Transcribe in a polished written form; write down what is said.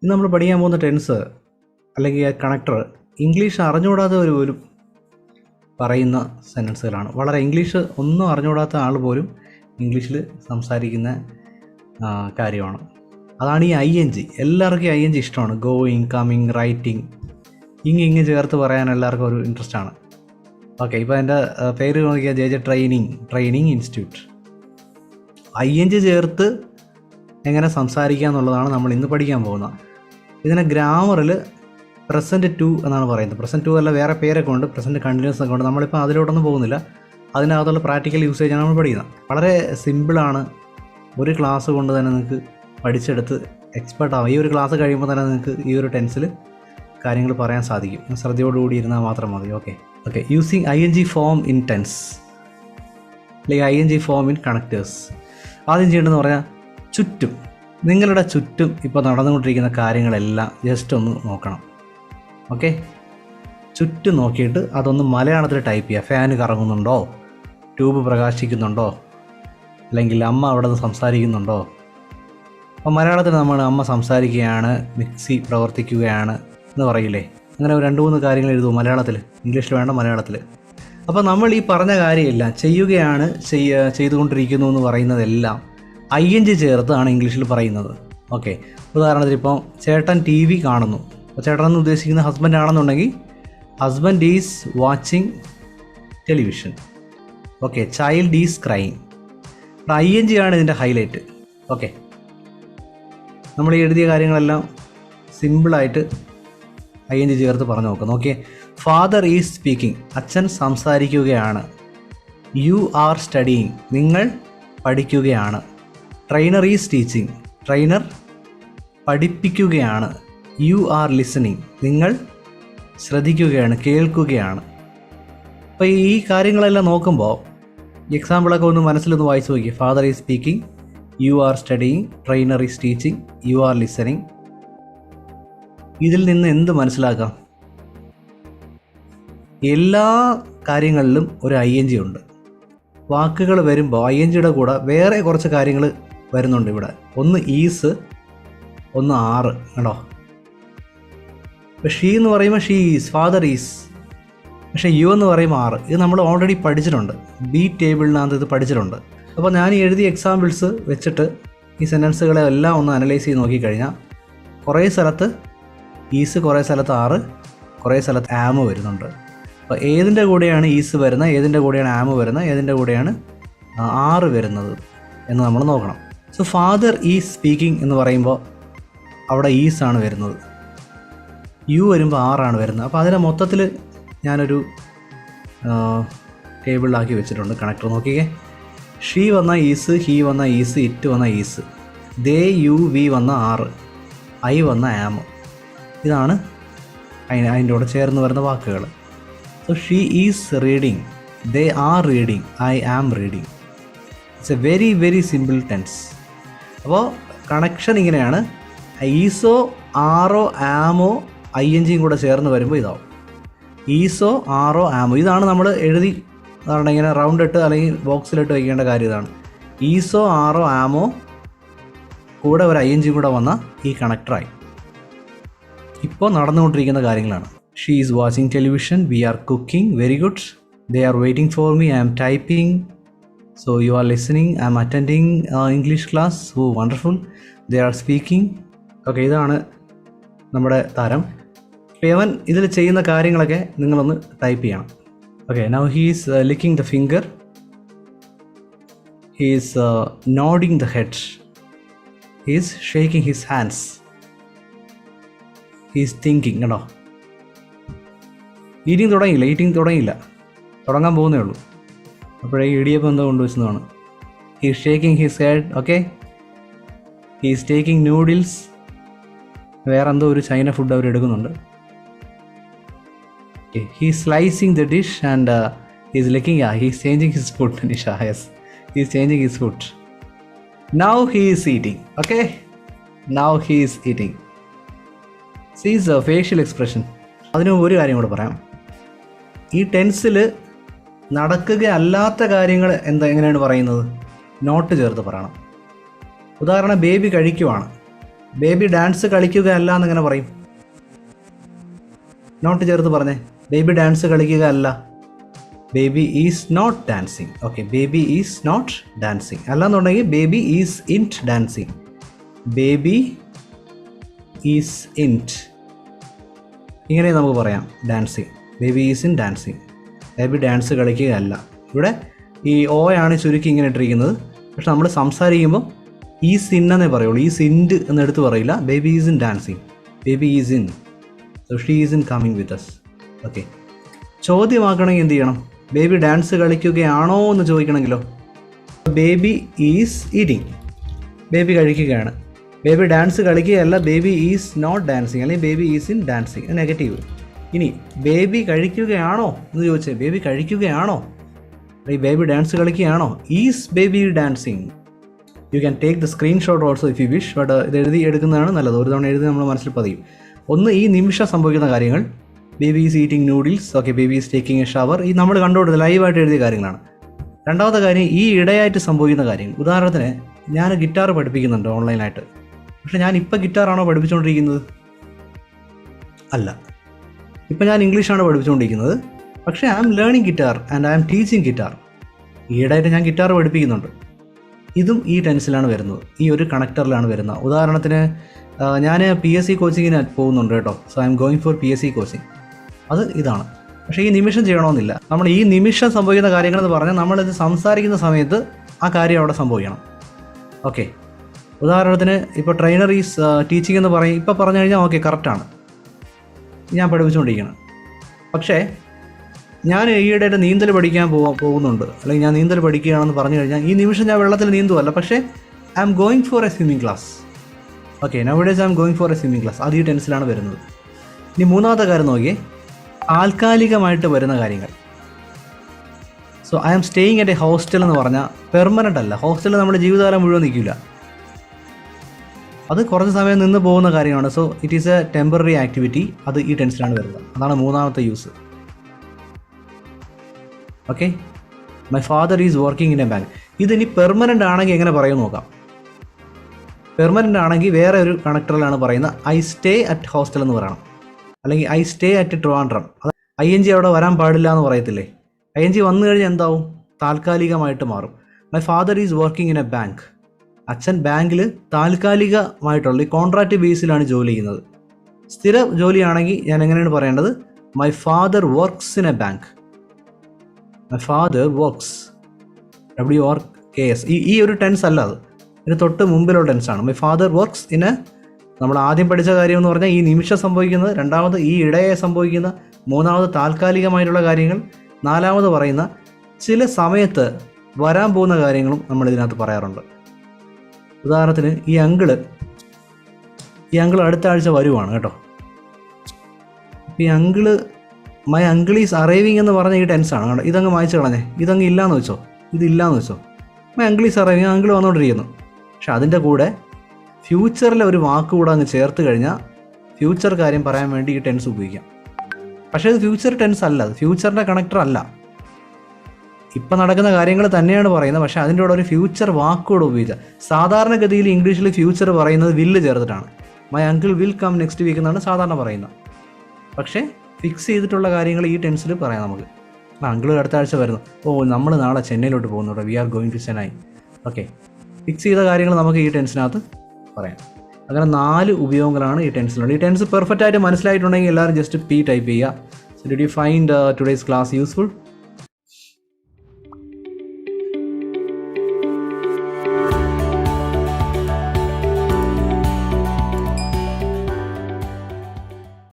ഇന്ന് നമ്മൾ പഠിക്കാൻ പോകുന്ന ടെൻസ് അല്ലെങ്കിൽ കണക്ടർ ഇംഗ്ലീഷ് അറിഞ്ഞുകൂടാത്ത ഒരു പറയുന്ന സെൻറ്റൻസുകളാണ്. വളരെ ഇംഗ്ലീഷ് ഒന്നും അറിഞ്ഞുകൂടാത്ത ആൾ പോലും ഇംഗ്ലീഷിൽ സംസാരിക്കുന്ന കാര്യമാണ്. അതാണ് ഈ ING. എല്ലാവർക്കും ING ഇഷ്ടമാണ്. ഗോയിങ്, കമ്മിങ്, റൈറ്റിംഗ്, ഇങ്ങ് ചേർത്ത് പറയാൻ എല്ലാവർക്കും ഒരു ഇൻട്രസ്റ്റ് ആണ്. ഓക്കെ, ഇപ്പോൾ എൻ്റെ പേര് നോക്കിയാൽ JJ ട്രെയിനിങ് ഇൻസ്റ്റിറ്റ്യൂട്ട്. ING ചേർത്ത് എങ്ങനെ സംസാരിക്കുക എന്നുള്ളതാണ് നമ്മൾ ഇന്ന് പഠിക്കാൻ പോകുന്നത്. ഇതിനെ ഗ്രാമറിൽ പ്രസൻറ്റ് ടു എന്നാണ് പറയുന്നത്. പ്രസൻറ്റ് ടു അല്ല, വേറെ പേരൊക്കെ ഉണ്ട്, പ്രസൻറ്റ് കണ്ടിന്യൂസ് ഒക്കെ ഉണ്ട്. നമ്മളിപ്പോൾ അതിലോട്ടൊന്നും പോകുന്നില്ല. അതിനകത്തുള്ള പ്രാക്ടിക്കൽ യൂസേജാണ് നമ്മൾ പഠിക്കുന്നത്. വളരെ സിമ്പിളാണ്. ഒരു ക്ലാസ് കൊണ്ട് തന്നെ നിങ്ങൾക്ക് പഠിച്ചെടുത്ത് എക്സ്പേർട്ട് ആവും. ഈ ഒരു ക്ലാസ് കഴിയുമ്പോൾ തന്നെ നിങ്ങൾക്ക് ഈ ഒരു ടെൻസിൽ കാര്യങ്ങൾ പറയാൻ സാധിക്കും. ശ്രദ്ധയോടുകൂടി ഇരുന്നാൽ മാത്രം മതി. Okay using ING form in tense അല്ലെങ്കിൽ ING ഫോം ഇൻ കണക്റ്റേഴ്സ്. ആദ്യം ചെയ്യേണ്ടതെന്ന് പറഞ്ഞാൽ ചുറ്റും, നിങ്ങളുടെ ചുറ്റും ഇപ്പോൾ നടന്നുകൊണ്ടിരിക്കുന്ന കാര്യങ്ങളെല്ലാം ജസ്റ്റ് ഒന്ന് നോക്കണം. ഓക്കെ, ചുറ്റും നോക്കിയിട്ട് അതൊന്ന് മലയാളത്തിൽ ടൈപ്പ് ചെയ്യുക. ഫാന് കറങ്ങുന്നുണ്ടോ, ട്യൂബ് പ്രകാശിക്കുന്നുണ്ടോ, അല്ലെങ്കിൽ അമ്മ അവിടെ നിന്ന് സംസാരിക്കുന്നുണ്ടോ. അപ്പോൾ മലയാളത്തിൽ നമ്മൾ അമ്മ സംസാരിക്കുകയാണ്, മിക്സി പ്രവർത്തിക്കുകയാണ് എന്ന് പറയില്ലേ. അങ്ങനെ 2-3 കാര്യങ്ങൾ എഴുതുമോ മലയാളത്തിൽ. ഇംഗ്ലീഷിൽ വേണ്ട, മലയാളത്തിൽ. അപ്പോൾ നമ്മൾ ഈ പറഞ്ഞ കാര്യമെല്ലാം ചെയ്യുകയാണ്, ചെയ്തുകൊണ്ടിരിക്കുന്നു എന്ന് പറയുന്നതെല്ലാം ING ചേർത്താണ് ഇംഗ്ലീഷിൽ പറയുന്നത്. ഓക്കെ, ഉദാഹരണത്തിന് ഇപ്പോൾ ചേട്ടൻ TV കാണുന്നു. അപ്പോൾ ചേട്ടൻ എന്ന് ഉദ്ദേശിക്കുന്ന ഹസ്ബൻഡ് ആണെന്നുണ്ടെങ്കിൽ husband is watching television. Okay, child is crying. ING ആണ് ഇതിൻ്റെ ഹൈലൈറ്റ്. ഓക്കെ, നമ്മൾ ഈ എഴുതിയ കാര്യങ്ങളെല്ലാം സിമ്പിളായിട്ട് ING ചേർത്ത് പറഞ്ഞു നോക്കാം. നോക്കിയേ, ഫാദർ ഈസ് സ്പീക്കിംഗ്, അച്ഛൻ സംസാരിക്കുകയാണ്. യു ആർ സ്റ്റഡിയിങ്, നിങ്ങൾ പഠിക്കുകയാണ്. ട്രെയിനർ ഈസ് ടീച്ചിങ്, ട്രെയിനർ പഠിപ്പിക്കുകയാണ്. യു ആർ ലിസണിങ്, നിങ്ങൾ ശ്രദ്ധിക്കുകയാണ്, കേൾക്കുകയാണ്. അപ്പോൾ ഈ കാര്യങ്ങളെല്ലാം നോക്കുമ്പോൾ എക്സാമ്പിളൊക്കെ ഒന്ന് മനസ്സിലൊന്ന് വായിച്ചു നോക്കി. Father is speaking, you are studying, trainer is teaching, U are listening. ഇതിൽ നിന്ന് എന്ത് മനസ്സിലാക്കാം? എല്ലാ കാര്യങ്ങളിലും ഒരു ING ഉണ്ട്. വാക്കുകൾ വരുമ്പോൾ INGയുടെ കൂടെ വേറെ കുറച്ച് കാര്യങ്ങൾ വരുന്നുണ്ട് ഇവിടെ. ഒന്ന് ഈസ്, ഒന്ന് ആറ്. കണ്ടോ? ഇപ്പോൾ ഷീ എന്ന് പറയുമ്പോൾ ഷീ ഈസ്, ഫാദർ ഈസ്. പക്ഷേ യു എന്ന് പറയുമ്പോൾ ആറ്. ഇത് നമ്മൾ ഓൾറെഡി പഠിച്ചിട്ടുണ്ട്, B ടേബിളിനകത്ത് ഇത് പഠിച്ചിട്ടുണ്ട്. അപ്പോൾ ഞാൻ ഈ എഴുതിയ എക്സാമ്പിൾസ് വെച്ചിട്ട് ഈ സെൻറ്റൻസുകളെ എല്ലാം ഒന്ന് അനലൈസ് ചെയ്ത് നോക്കിക്കഴിഞ്ഞാൽ കുറേ സ്ഥലത്ത് ഈസ്, കുറേ സ്ഥലത്ത് ആറ്, കുറേ സ്ഥലത്ത് ആമ് വരുന്നുണ്ട്. അപ്പോൾ ഏതിൻ്റെ കൂടെയാണ് ഈസ് വരുന്നത്, ഏതിൻ്റെ കൂടെയാണ് ആമ് വരുന്നത്, ഏതിൻ്റെ കൂടെയാണ് ആറ് വരുന്നത് എന്ന് നമ്മൾ നോക്കണം. സോ ഫാദർ ഈസ് സ്പീക്കിംഗ് എന്ന് പറയുമ്പോൾ അവിടെ ഈസ് ആണ് വരുന്നത്. യു വരുമ്പോൾ ആറാണ് വരുന്നത്. അപ്പോൾ അതിനെ മൊത്തത്തിൽ ഞാനൊരു ടേബിളിലാക്കി വെച്ചിട്ടുണ്ട്. കണക്ടർ നോക്കിക്കേ. ഷീ വന്ന ഈസ്, ഹീ വന്ന ഈസ്, ഇറ്റ് വന്ന ഈസ്, ദേ, യു, വി വന്ന ആറ്, ഐ വന്ന ആമ്. ഇതാണ് അതിൻ്റെ കൂടെ ചേർന്ന് വരുന്ന വാക്കുകൾ. So she is reading, they are reading, I am reading. It's a very very simple tense. അപ്പോൾ കണക്ഷൻ ഇങ്ങനെയാണ്. ഈസോ, ആറോ, ആമോ, INGയും കൂടെ ചേർന്ന് വരുമ്പോൾ ഇതാവും ഈസോ, ആറോ, ആമോ. ഇതാണ് നമ്മൾ എഴുതി അതാണ് ഇങ്ങനെ റൗണ്ട് ഇട്ട് അല്ലെങ്കിൽ ബോക്സിലിട്ട് വയ്ക്കേണ്ട കാര്യം. ഇതാണ് ഈസോ, ആറോ, ആമോ കൂടെ ഒരു INGയും കൂടെ വന്ന ഈ കണക്ടറായി. ഇപ്പോൾ നടന്നുകൊണ്ടിരിക്കുന്ന കാര്യങ്ങളാണ്. She is watching television, we are cooking, very good. They are waiting for me, I am typing. So you are listening, I am attending English class, oh wonderful. They are speaking. Okay, ഇതാണ് നമ്മുടെ താരം. അപ്പോൾ അവൻ ഇതിൽ ചെയ്യുന്ന കാര്യങ്ങളൊക്കെ നിങ്ങളൊന്ന് type ചെയ്യണം. Okay, now he is licking the finger, he is nodding the head, he is shaking his hands, he is thinking. കണ്ടോ? ഈറ്റിംഗ് തുടങ്ങിയില്ല, തുടങ്ങാൻ പോകുന്നേ ഉള്ളൂ. അപ്പോഴേ ഇടിയപ്പം എന്തോ കൊണ്ടുവച്ചതാണ്. He is shaking his head. Okay, he is taking noodles. വേറെ എന്തോ ഒരു ചൈന ഫുഡ് അവർ എടുക്കുന്നുണ്ട്. He is slicing the dish and he is licking. Yeah, he is changing his food. Nisha, yes, he is changing his food. Now he is eating. Okay, now he is eating. See his facial expression. അതിന് ഒരു കാര്യം കൂടെ പറയാം. ഈ ടെൻസിൽ നടക്കുകയല്ലാത്ത കാര്യങ്ങൾ എങ്ങനെയാണ് പറയുന്നത്? Not ചേർത്ത് പറയണം. ഉദാഹരണം, ബേബി കഴിക്കുവാണ്. ബേബി ഡാൻസ് കളിക്കുക അല്ല എന്നെങ്ങനെ പറയും? നോട്ട് ചേർത്ത് പറഞ്ഞേ. ബേബി ഡാൻസ് കളിക്കുക അല്ല. Baby is not dancing. Okay, baby is not dancing. അല്ലാന്നുണ്ടെങ്കിൽ baby isn't dancing. Baby isn't, ഇങ്ങനെ നമുക്ക് പറയാം. Dancing, baby is in dancing. Baby dance കളിക്കുകയല്ല. ഇവിടെ ഈ ഓയാണ് ചുരുക്കി ഇങ്ങനെ ഇട്ടിരിക്കുന്നത്. പക്ഷെ നമ്മൾ സംസാരിക്കുമ്പോൾ ഈസ് ഇൻ എന്നേ പറയുള്ളൂ. ഈസ് ഇൻറ്റ് എന്ന് എടുത്ത് പറയില്ല. Baby is in dancing. Baby is in. So she is in coming with us. Okay, ചോദ്യമാക്കണമെങ്കിൽ എന്ത് ചെയ്യണം? ബേബി ഡാൻസ് കളിക്കുകയാണോ എന്ന് ചോദിക്കണമെങ്കിലോ? Baby is eating. ബേബി കഴിക്കുകയാണ്. ബേബി ഡാൻസ് കളിക്കുകയല്ല. ബേബി ഈസ് നോട്ട് ഡാൻസിങ്, അല്ലെങ്കിൽ baby is in dancing. Negative. ഇനി ബേബി കഴിക്കുകയാണോ എന്ന് ചോദിച്ചാൽ ബേബി കഴിക്കുകയാണോ, ഈ ബേബി ഡാൻസ് കളിക്കുകയാണോ? Is baby dancing. You can take the screenshot also if you wish. But ഇത് എഴുതി എടുക്കുന്നതാണ് നല്ലത്. ഒരു തവണ എഴുതി നമ്മൾ മനസ്സിൽ പതിയും. ഒന്ന്, ഈ നിമിഷം സംഭവിക്കുന്ന കാര്യങ്ങൾ. Baby is eating noodles. Okay, baby is taking A shower. ഈ നമ്മൾ കണ്ടുകൊടുത്ത് ലൈവായിട്ട് എഴുതിയ കാര്യങ്ങളാണ്. രണ്ടാമത്തെ കാര്യം, ഈ ഇടയായിട്ട് സംഭവിക്കുന്ന കാര്യങ്ങൾ. ഉദാഹരണത്തിന്, ഞാൻ ഗിറ്റാർ പഠിപ്പിക്കുന്നുണ്ട് ഓൺലൈനായിട്ട്. പക്ഷെ ഞാൻ ഇപ്പം ഗിറ്റാറാണോ പഠിപ്പിച്ചുകൊണ്ടിരിക്കുന്നത്? അല്ല. ഇപ്പം ഞാൻ ഇംഗ്ലീഷാണ് പഠിപ്പിച്ചുകൊണ്ടിരിക്കുന്നത്. പക്ഷേ I am learning guitar and I am teaching guitar. ഈയിടെയായിട്ട് ഞാൻ ഗിറ്റാർ പഠിപ്പിക്കുന്നുണ്ട്. ഇതും ഈ ടെൻസിലാണ് വരുന്നത്, ഈ ഒരു കണക്ടറിലാണ് വരുന്നത്. ഉദാഹരണത്തിന്, ഞാൻ PSC കോച്ചിങ്ങിന് പോകുന്നുണ്ട് കേട്ടോ. So I am going for PSC coaching. അത് ഇതാണ്. പക്ഷേ ഈ നിമിഷം ചെയ്യണമെന്നില്ല. നമ്മൾ ഈ നിമിഷം സംഭവിക്കുന്ന കാര്യങ്ങളെന്ന് പറഞ്ഞാൽ നമ്മളിത് സംസാരിക്കുന്ന സമയത്ത് ആ കാര്യം അവിടെ സംഭവിക്കണം. ഓക്കെ, ഉദാഹരണത്തിന് ഇപ്പോൾ ട്രെയിനർ ഈസ് ടീച്ചിങ് എന്ന് പറയും. ഇപ്പോൾ പറഞ്ഞു കഴിഞ്ഞാൽ ഓക്കെ, കറക്റ്റാണ്, ഞാൻ പഠിപ്പിച്ചുകൊണ്ടിരിക്കണം. പക്ഷേ ഞാൻ ഈയിടെയായിട്ട് നീന്തൽ പഠിക്കാൻ പോകുന്നുണ്ട്, അല്ലെങ്കിൽ ഞാൻ നീന്തൽ പഠിക്കുകയാണെന്ന് പറഞ്ഞു കഴിഞ്ഞാൽ ഈ നിമിഷം ഞാൻ വെള്ളത്തിൽ നീന്തുമല്ല. പക്ഷേ I am going for a swimming class. Okay, nowadays I am going for a swimming class. അത് ഈ ടെൻസിലാണ് വരുന്നത്. ഇനി മൂന്നാമത്തെ കാര്യം നോക്കിയേ, താൽക്കാലികമായിട്ട് വരുന്ന കാര്യങ്ങൾ. So I am staying at a hostel എന്ന് പറഞ്ഞാൽ പെർമനൻ്റ് അല്ല. ഹോസ്റ്റലിൽ നമ്മുടെ ജീവിതകാലം മുഴുവൻ നിൽക്കില്ല. അത് കുറച്ച് സമയം നിന്ന് പോകുന്ന കാര്യമാണ്. So it is A temporary activity. അത് ഈ ടെൻസിലാണ് വരുന്നത്. അതാണ് മൂന്നാമത്തെ use. Okay, my father is working in a bank. ഇതിനി പെർമനൻ്റ് ആണെങ്കിൽ എങ്ങനെ പറയുമെന്ന് നോക്കാം. പെർമനൻ്റ് ആണെങ്കിൽ വേറെ ഒരു കണക്ടറിലാണ് പറയുന്നത്. ഐ സ്റ്റേ അറ്റ് ഹോസ്റ്റൽ എന്ന് പറയണം, അല്ലെങ്കിൽ ഐ സ്റ്റേ അറ്റ് ട്രിവാൻഡ്രം. അത് ING അവിടെ വരാൻ പാടില്ല എന്ന് പറയത്തില്ലേ? ING വന്നു കഴിഞ്ഞാൽ എന്താവും? താൽക്കാലികമായിട്ട് മാറും. My father is working in a bank. അച്ഛൻ ബാങ്കിൽ താൽക്കാലികമായിട്ടുള്ള ഈ കോൺട്രാക്റ്റ് ബേസിലാണ് ജോലി ചെയ്യുന്നത്. സ്ഥിര ജോലിയാണെങ്കിൽ ഞാൻ എങ്ങനെയാണ് പറയേണ്ടത്? My father works in a bank. My father works, WORKS. ഈ ഒരു ടെൻസ് അല്ല, അത് ഇതിന് തൊട്ട് മുമ്പിലുള്ള ടെൻസാണ്. My father works in a. നമ്മൾ ആദ്യം പഠിച്ച കാര്യം എന്ന് പറഞ്ഞാൽ ഈ നിമിഷം സംഭവിക്കുന്നത്, രണ്ടാമത് ഈ ഇടയെ സംഭവിക്കുന്ന, മൂന്നാമത് താൽക്കാലികമായിട്ടുള്ള കാര്യങ്ങൾ, നാലാമത് പറയുന്ന ചില സമയത്ത് വരാൻ പോകുന്ന കാര്യങ്ങളും നമ്മൾ ഇതിനകത്ത് പറയാറുണ്ട്. ഉദാഹരണത്തിന്, ഈ അങ്കിള് അടുത്ത ആഴ്ച വരുവാണ് കേട്ടോ. ഈ uncle, my uncle is arriving എന്ന് പറഞ്ഞ ഈ ടെൻസാണ് കേട്ടോ. ഇതങ്ങ് വായിച്ച് കളഞ്ഞേ. ഇതങ്ങ് ഇല്ലയെന്ന് വെച്ചോ, ഇതില്ലാന്ന് വെച്ചോ. My uncle is arriving, uncle വന്നുകൊണ്ടിരിക്കുന്നു. പക്ഷെ അതിൻ്റെ കൂടെ ഫ്യൂച്ചറിലെ ഒരു വാക്ക് കൂടെ അങ്ങ് ചേർത്ത് കഴിഞ്ഞാൽ ഫ്യൂച്ചർ കാര്യം പറയാൻ വേണ്ടി ഈ ടെൻസ് ഉപയോഗിക്കാം. പക്ഷേ ഇത് ഫ്യൂച്ചർ ടെൻസ് അല്ല, അത് ഫ്യൂച്ചറിൻ്റെ കണക്ടർ അല്ല. ഇപ്പം നടക്കുന്ന കാര്യങ്ങൾ തന്നെയാണ് പറയുന്നത്. പക്ഷേ അതിൻ്റെ കൂടെ ഒരു ഫ്യൂച്ചർ വാക്കുകൂടെ ഉപയോഗിച്ചാൽ. സാധാരണഗതിയിൽ ഇംഗ്ലീഷിൽ ഫ്യൂച്ചർ പറയുന്നത് വില്ല് ചേർത്തിട്ടാണ്. My uncle will come next week എന്നാണ് സാധാരണ പറയുന്നത്. പക്ഷേ ഫിക്സ് ചെയ്തിട്ടുള്ള കാര്യങ്ങൾ ഈ ടെൻസിൽ പറയാം നമുക്ക്. അങ്കിൾ അടുത്ത ആഴ്ച വരുന്നു. നമ്മൾ നാളെ ചെന്നൈയിലോട്ട് പോകുന്നു കേട്ടോ. We are going to Chennai. Okay, fix ചെയ്ത കാര്യങ്ങൾ നമുക്ക് ഈ ടെൻസിനകത്ത് പറയാം. അങ്ങനെ 4 ഉപയോഗങ്ങളാണ് ഈ ടെൻസിലുള്ളത്. ഈ ടെൻസ് പെർഫെക്റ്റ് ആയിട്ട് മനസ്സിലായിട്ടുണ്ടെങ്കിൽ എല്ലാവരും ജസ്റ്റ് P ടൈപ്പ് ചെയ്യുക. So did you find today's class useful?